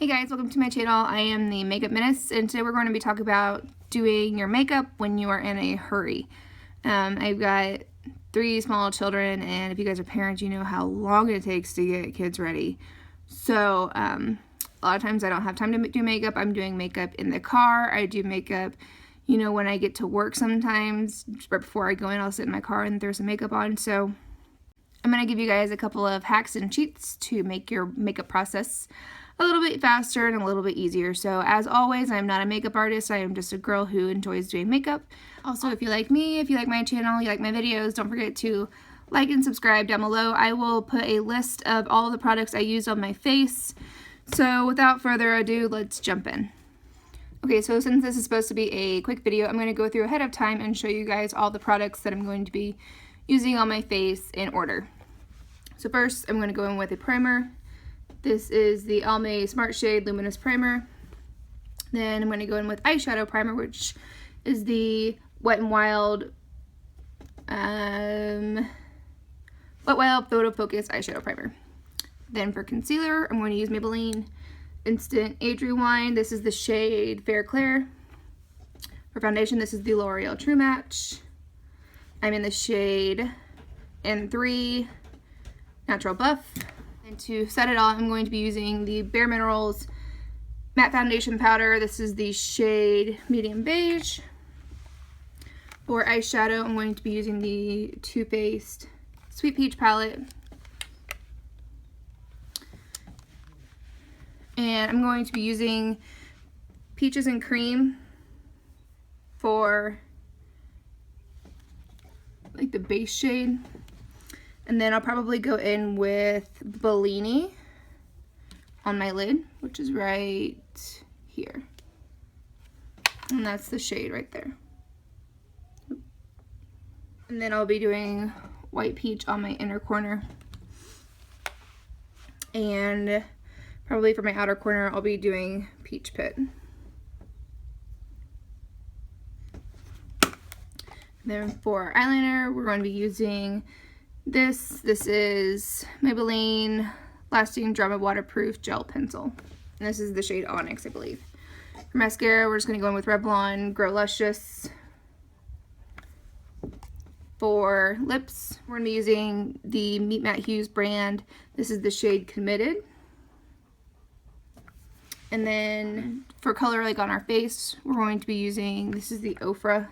Hey guys, welcome to my channel. I am the Makeup Menace, and today we're going to be talking about doing your makeup when you are in a hurry. I've got 3 small children, and if you guys are parents, you know how long it takes to get kids ready. So a lot of times I don't have time to do makeup. I'm doing makeup in the car. I do makeup, you know, when I get to work sometimes. Right before I go in, I'll sit in my car and throw some makeup on. So I'm going to give you guys a couple of hacks and cheats to make your makeup process a little bit faster and a little bit easier. So as always, I'm not a makeup artist. I am just a girl who enjoys doing makeup. Also, if you like me, if you like my channel, you like my videos, don't forget to like and subscribe down below. I will put a list of all the products I use on my face. So without further ado, let's jump in. Okay, so since this is supposed to be a quick video, I'm going to go through ahead of time and show you guys all the products that I'm going to be using on my face in order. So first, I'm going to go in with a primer. This is the Almay Smart Shade Luminous Primer. Then I'm going to go in with eyeshadow primer, which is the Wet n Wild Photo Focus Eyeshadow Primer. Then for concealer, I'm going to use Maybelline Instant Age Rewind. This is the shade Fair Clare. For foundation, this is the L'Oreal True Match. I'm in the shade N3 Natural Buff. And to set it all, I'm going to be using the Bare Minerals Matte Foundation Powder. This is the shade Medium Beige. For eyeshadow, I'm going to be using the Too Faced Sweet Peach palette. And I'm going to be using Peaches and Cream for like the base shade. And then I'll probably go in with Bellini on my lid, which is right here. And that's the shade right there. And then I'll be doing White Peach on my inner corner. And probably for my outer corner, I'll be doing Peach Pit. Then for eyeliner, we're going to be using this is Maybelline Lasting Drama Waterproof Gel Pencil. And this is the shade Onyx, I believe. For mascara, we're just going to go in with Revlon Grow Luscious. For lips, we're going to be using the Meet Matte Hues brand. This is the shade Committed. And then for color, like on our face, we're going to be using, this is the OFRA.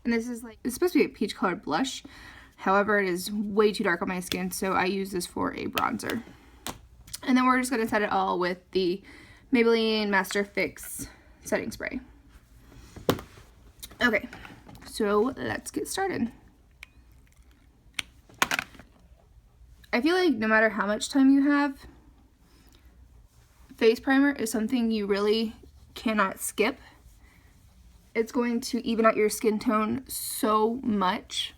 And this is it's supposed to be a peach colored blush. However, it is way too dark on my skin, so I use this for a bronzer. And then we're just going to set it all with the Maybelline Master Fix setting spray. Okay, so let's get started. I feel like no matter how much time you have, face primer is something you really cannot skip. It's going to even out your skin tone so much.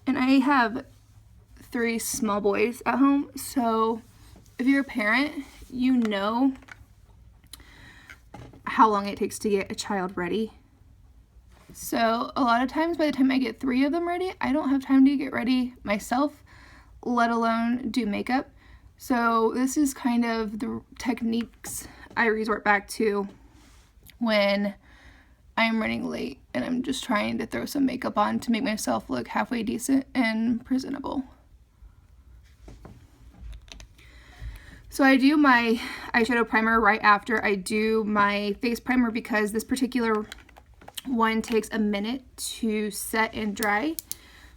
And I have 3 small boys at home, so if you're a parent, you know how long it takes to get a child ready. So a lot of times by the time I get 3 of them ready, I don't have time to get ready myself, let alone do makeup. So this is kind of the techniques I resort back to when I'm running late and I'm just trying to throw some makeup on to make myself look halfway decent and presentable. So I do my eyeshadow primer right after I do my face primer because this particular one takes a minute to set and dry.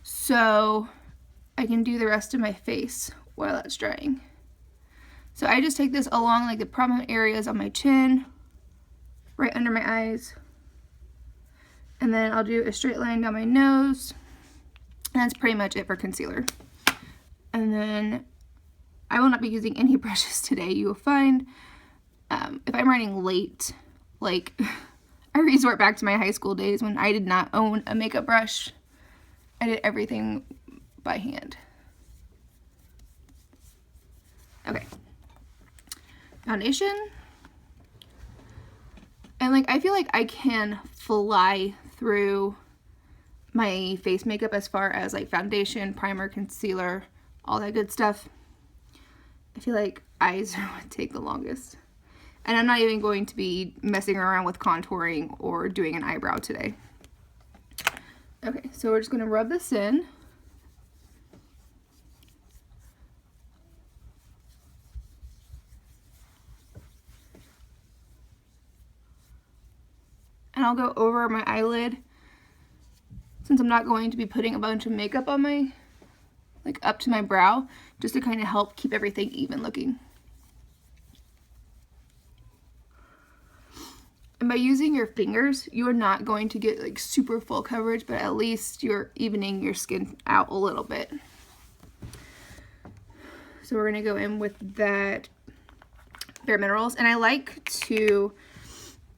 So I can do the rest of my face while that's drying. So I just take this along like the prominent areas on my chin, right under my eyes. And then I'll do a straight line down my nose. And that's pretty much it for concealer. And then I will not be using any brushes today. You will find if I'm running late, like I resort back to my high school days when I did not own a makeup brush. I did everything by hand. Okay. Foundation. And like I feel like I can fly through my face makeup as far as like foundation, primer, concealer, all that good stuff. I feel like eyes would take the longest. And I'm not even going to be messing around with contouring or doing an eyebrow today. Okay, so we're just going to rub this in. And I'll go over my eyelid since I'm not going to be putting a bunch of makeup on my, like up to my brow, just to kind of help keep everything even looking. And by using your fingers, you are not going to get like super full coverage, but at least you're evening your skin out a little bit. So we're gonna go in with that Bare Minerals. And I like to,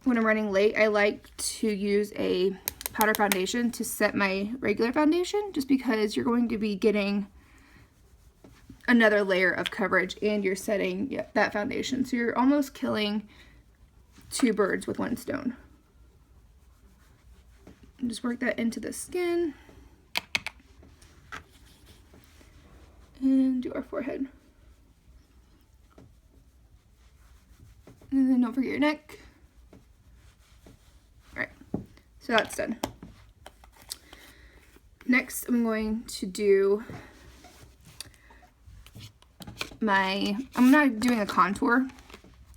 when I'm running late, I like to use a powder foundation to set my regular foundation, just because you're going to be getting another layer of coverage and you're setting that foundation. So you're almost killing two birds with one stone. And just work that into the skin. And do our forehead. And then don't forget your neck. Alright, so that's done. Next, I'm going to do I'm not doing a contour.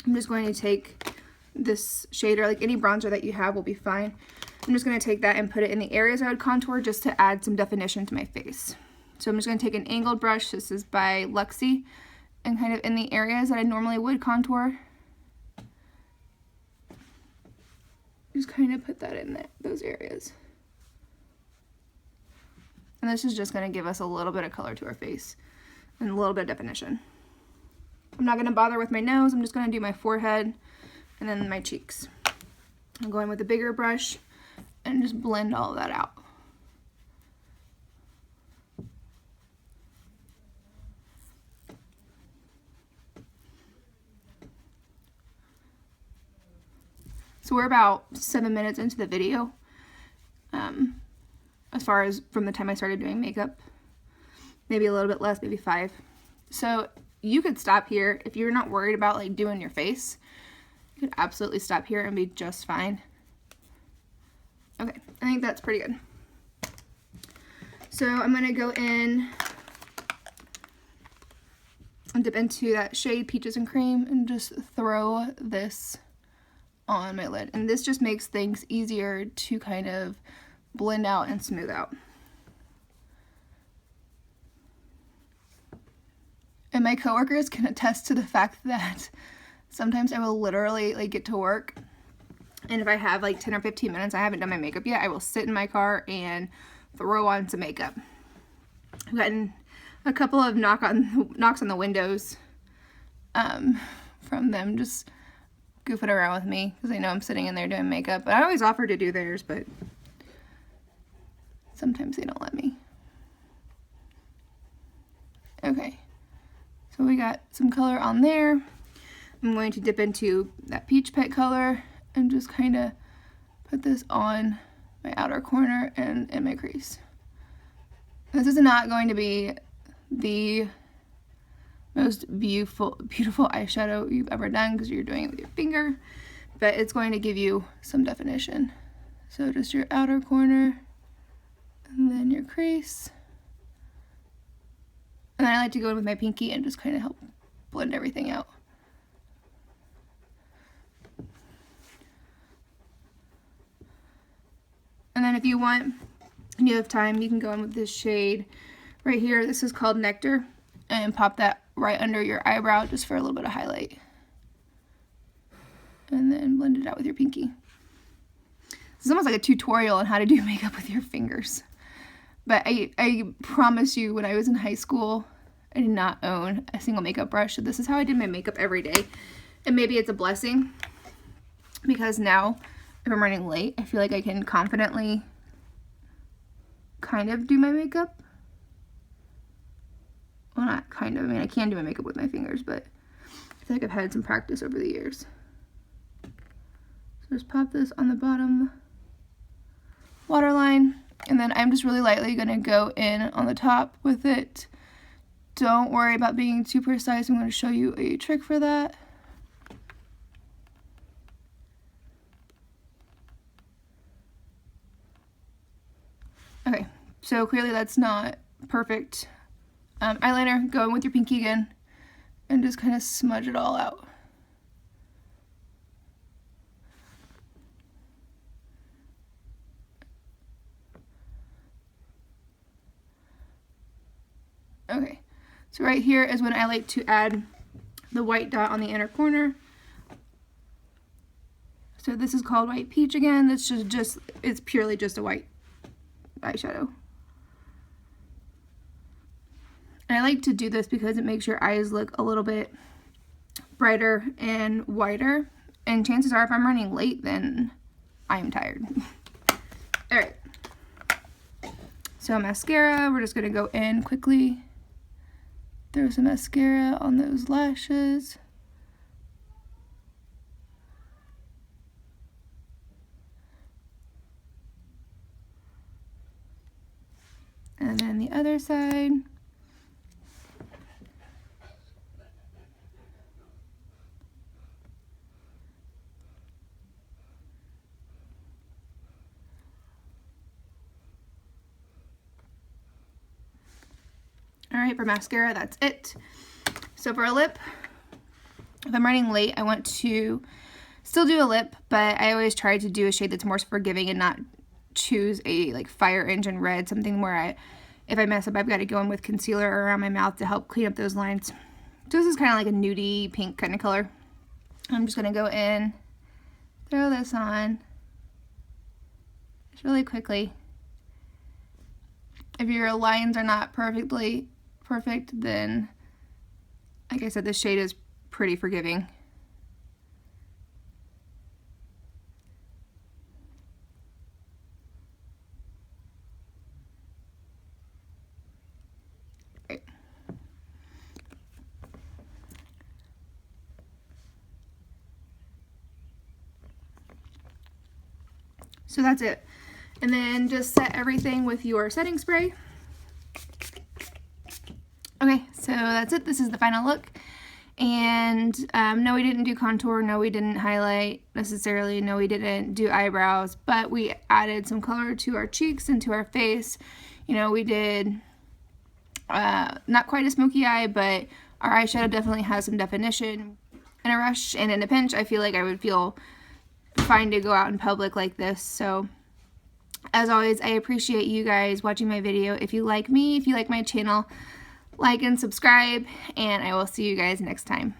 I'm just going to take this shader, like any bronzer that you have will be fine. I'm just going to take that and put it in the areas I would contour just to add some definition to my face. So I'm just going to take an angled brush, this is by Luxie, and kind of in the areas that I normally would contour, just kind of put that in there, those areas. And this is just going to give us a little bit of color to our face and a little bit of definition. I'm not going to bother with my nose, I'm just going to do my forehead and then my cheeks. I'm going with a bigger brush and just blend all of that out. So we're about 7 minutes into the video, as far as from the time I started doing makeup. Maybe a little bit less, maybe 5. So you could stop here if you're not worried about like doing your face. You could absolutely stop here and be just fine. Okay, I think that's pretty good. So I'm going to go in and dip into that shade Peaches and Cream and just throw this on my lid. And this just makes things easier to kind of blend out and smooth out. And my coworkers can attest to the fact that sometimes I will literally like get to work, and if I have like 10 or 15 minutes, I haven't done my makeup yet, I will sit in my car and throw on some makeup. I've gotten a couple of knocks on the windows from them just goofing around with me because they know I'm sitting in there doing makeup. But I always offer to do theirs, but sometimes they don't let me. Okay, so we got some color on there. I'm going to dip into that Peach Pet color and just kind of put this on my outer corner and in my crease. This is not going to be the most beautiful eyeshadow you've ever done because you're doing it with your finger, but it's going to give you some definition. So just your outer corner and then your crease. And then I like to go in with my pinky and just kind of help blend everything out. And then if you want and you have time, you can go in with this shade right here. This is called Nectar, and pop that right under your eyebrow just for a little bit of highlight. And then blend it out with your pinky. This is almost like a tutorial on how to do makeup with your fingers. But I promise you, when I was in high school, I did not own a single makeup brush. So this is how I did my makeup every day. And maybe it's a blessing, because now if I'm running late, I feel like I can confidently kind of do my makeup. Well, not kind of. I mean, I can do my makeup with my fingers, but I feel like I've had some practice over the years. So just pop this on the bottom waterline. And then I'm just really lightly going to go in on the top with it. Don't worry about being too precise. I'm going to show you a trick for that. Okay, so clearly that's not perfect. Eyeliner, go in with your pinky again and just kind of smudge it all out. Okay, so right here is when I like to add the white dot on the inner corner. So this is called White Peach again. It's it's purely just a white eyeshadow. And I like to do this because it makes your eyes look a little bit brighter and whiter. And chances are if I'm running late, then I'm tired. All right. So mascara, we're just gonna go in quickly. Throw some mascara on those lashes. And then the other side. Alright, for mascara, that's it. So for a lip, if I'm running late, I want to still do a lip, but I always try to do a shade that's more forgiving and not choose a like fire engine red, something where if I mess up, I've got to go in with concealer around my mouth to help clean up those lines. So this is kind of like a nudie pink kind of color. I'm just going to go in, throw this on, just really quickly. If your lines are not perfect, then, like I said, this shade is pretty forgiving. Right. So that's it. And then just set everything with your setting spray. Okay, so that's it. This is the final look. And no, we didn't do contour. No, we didn't highlight necessarily. No, we didn't do eyebrows. But we added some color to our cheeks and to our face. You know, we did not quite a smoky eye, but our eyeshadow definitely has some definition. In a rush and in a pinch, I feel like I would feel fine to go out in public like this. So as always, I appreciate you guys watching my video. If you like me, if you like my channel, like and subscribe, and I will see you guys next time.